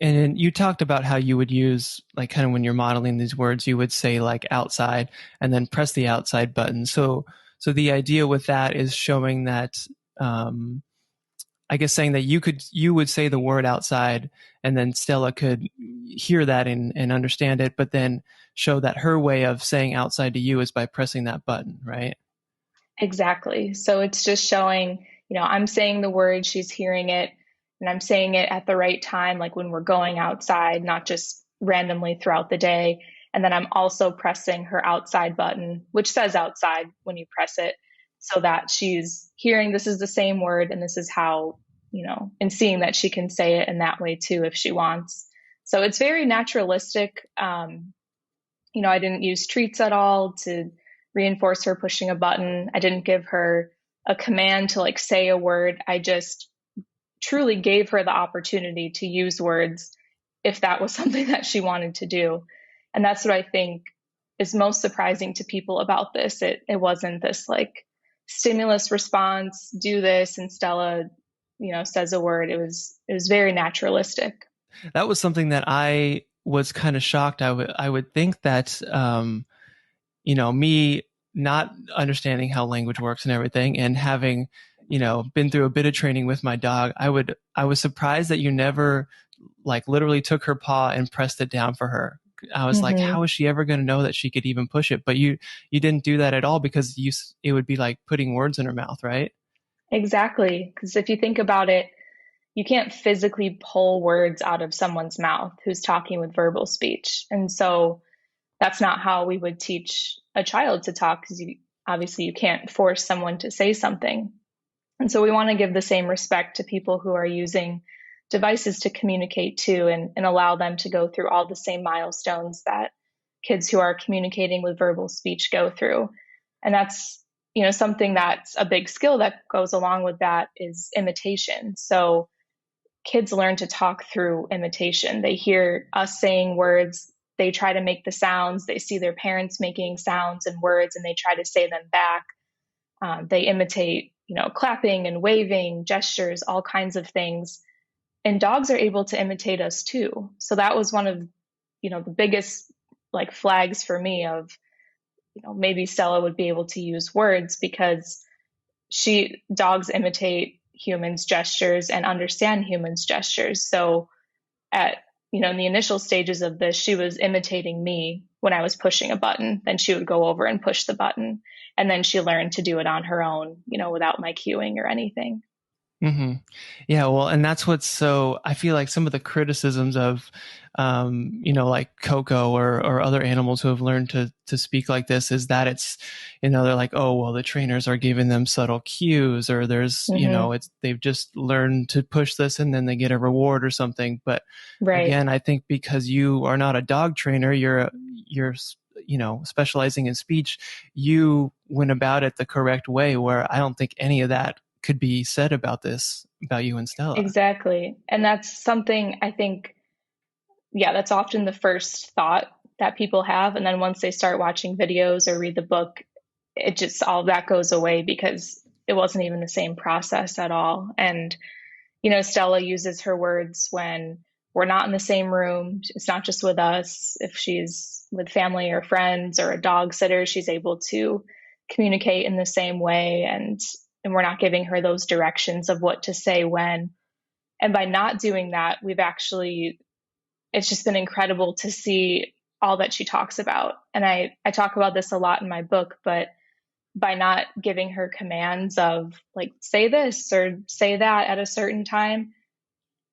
And then you talked about how you would use, like, kind of when you're modeling these words, you would say like outside and then press the outside button. So the idea with that is showing that, um, I guess saying that you would say the word outside and then Stella could hear that and understand it, but then show that her way of saying outside to you is by pressing that button, right? Exactly. So it's just showing, I'm saying the word, she's hearing it, and I'm saying it at the right time, like when we're going outside, not just randomly throughout the day. And then I'm also pressing her outside button, which says outside when you press it, so that she's hearing this is the same word and this is how, and seeing that she can say it in that way too if she wants. So it's very naturalistic. I didn't use treats at all to reinforce her pushing a button. I didn't give her a command to like say a word. I just truly gave her the opportunity to use words if that was something that she wanted to do. And that's what I think is most surprising to people about this. It wasn't this like stimulus response, do this, and Stella, says a word. It was very naturalistic. That was something that I was kind of shocked. I would think that, me not understanding how language works and everything, and having, been through a bit of training with my dog, I was surprised that you never like literally took her paw and pressed it down for her. I was like, Hmm. how is she ever going to know that she could even push it? But you didn't do that at all because it would be like putting words in her mouth, right? Exactly. Because if you think about it, you can't physically pull words out of someone's mouth who's talking with verbal speech. And so that's not how we would teach a child to talk, because obviously you can't force someone to say something. And so we want to give the same respect to people who are using devices to communicate too, and allow them to go through all the same milestones that kids who are communicating with verbal speech go through. And that's, something that's a big skill that goes along with that is imitation. So kids learn to talk through imitation. They hear us saying words, they try to make the sounds, they see their parents making sounds and words, and they try to say them back. They imitate, clapping and waving, gestures, all kinds of things. And dogs are able to imitate us too. So that was one of, the biggest like flags for me of, maybe Stella would be able to use words because dogs imitate humans' gestures and understand humans' gestures. So at, in the initial stages of this, she was imitating me when I was pushing a button. Then she would go over and push the button. And then she learned to do it on her own, without my cueing or anything. Hmm. Yeah, well, and that's what's so, I feel like some of the criticisms of, like Coco or other animals who have learned to speak like this is that it's, they're like, oh, well, the trainers are giving them subtle cues, or there's, Hmm. they've just learned to push this and then they get a reward or something. But Right. again, I think because you are not a dog trainer, you're, specializing in speech, you went about it the correct way, where I don't think any of that could be said about this, about you and Stella. Exactly. And that's something I think, yeah, that's often the first thought that people have. And then once they start watching videos or read the book, it just all that goes away because it wasn't even the same process at all. And, Stella uses her words when we're not in the same room. It's not just with us. If she's with family or friends or a dog sitter, she's able to communicate in the same way. And we're not giving her those directions of what to say when. And by not doing that, it's just been incredible to see all that she talks about. And I talk about this a lot in my book, but by not giving her commands of like, say this or say that at a certain time,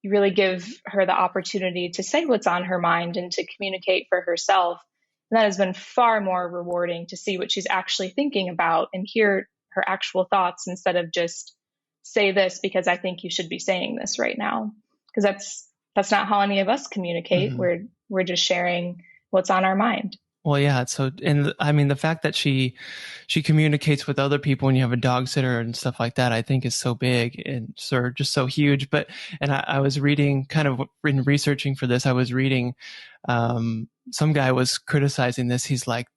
you really give her the opportunity to say what's on her mind and to communicate for herself. And that has been far more rewarding to see what she's actually thinking about and hear her actual thoughts instead of just say this because I think you should be saying this right now. Because that's not how any of us communicate. Hmm. We're just sharing what's on our mind. Well, yeah. So, and I mean, the fact that she communicates with other people when you have a dog sitter and stuff like that, I think is so big and so just so huge. But, and I was reading, kind of in researching for this, I was reading, some guy was criticizing this. He's like,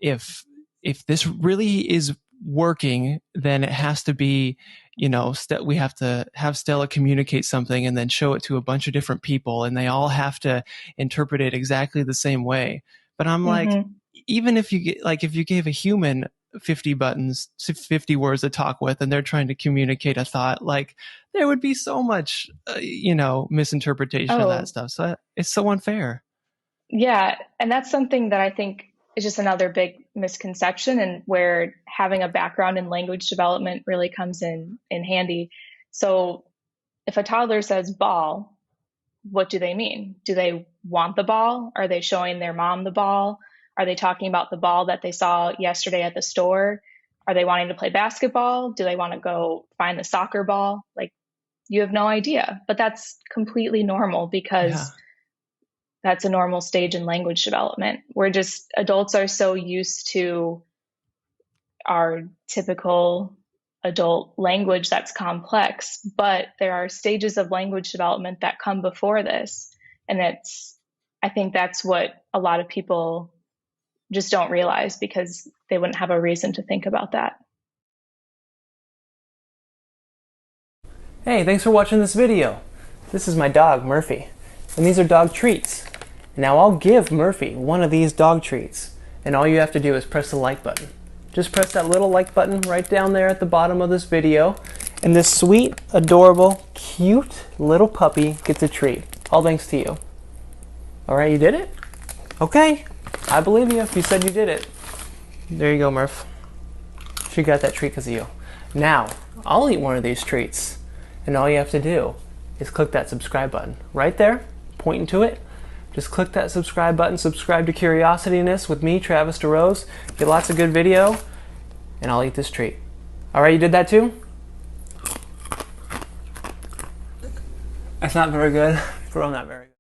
if this really is working, then it has to be we have to have Stella communicate something and then show it to a bunch of different people, and they all have to interpret it exactly the same way. But I'm like, Mm-hmm. even if if you gave a human 50 buttons, 50 words to talk with, and they're trying to communicate a thought, like there would be so much, misinterpretation of that Oh, stuff. So it's so unfair. yeah. And that's something that I think is just another big misconception, and where having a background in language development really comes in handy. So if a toddler says ball, what do they mean? Do they want the ball? Are they showing their mom the ball? Are they talking about the ball that they saw yesterday at the store? Are they wanting to play basketball? Do they want to go find the soccer ball? Like, you have no idea, but that's completely normal Yeah. because that's a normal stage in language development. We're just, adults are so used to our typical adult language that's complex, but there are stages of language development that come before this. And I think that's what a lot of people just don't realize because they wouldn't have a reason to think about that. Hey, thanks for watching this video. This is my dog, Murphy, and these are dog treats. Now I'll give Murphy one of these dog treats, and all you have to do is press the like button. Just press that little like button right down there at the bottom of this video, and this sweet, adorable, cute little puppy gets a treat. All thanks to you. Alright, you did it? Okay, I believe you if you said you did it. There you go, Murph. She got that treat because of you. Now, I'll eat one of these treats. And all you have to do is click that subscribe button right there, pointing to it. Just click that subscribe button, subscribe to Curiosityness with me, Travis DeRose. Get lots of good video, and I'll eat this treat. All right, you did that too? That's not very good. Bro, not very good.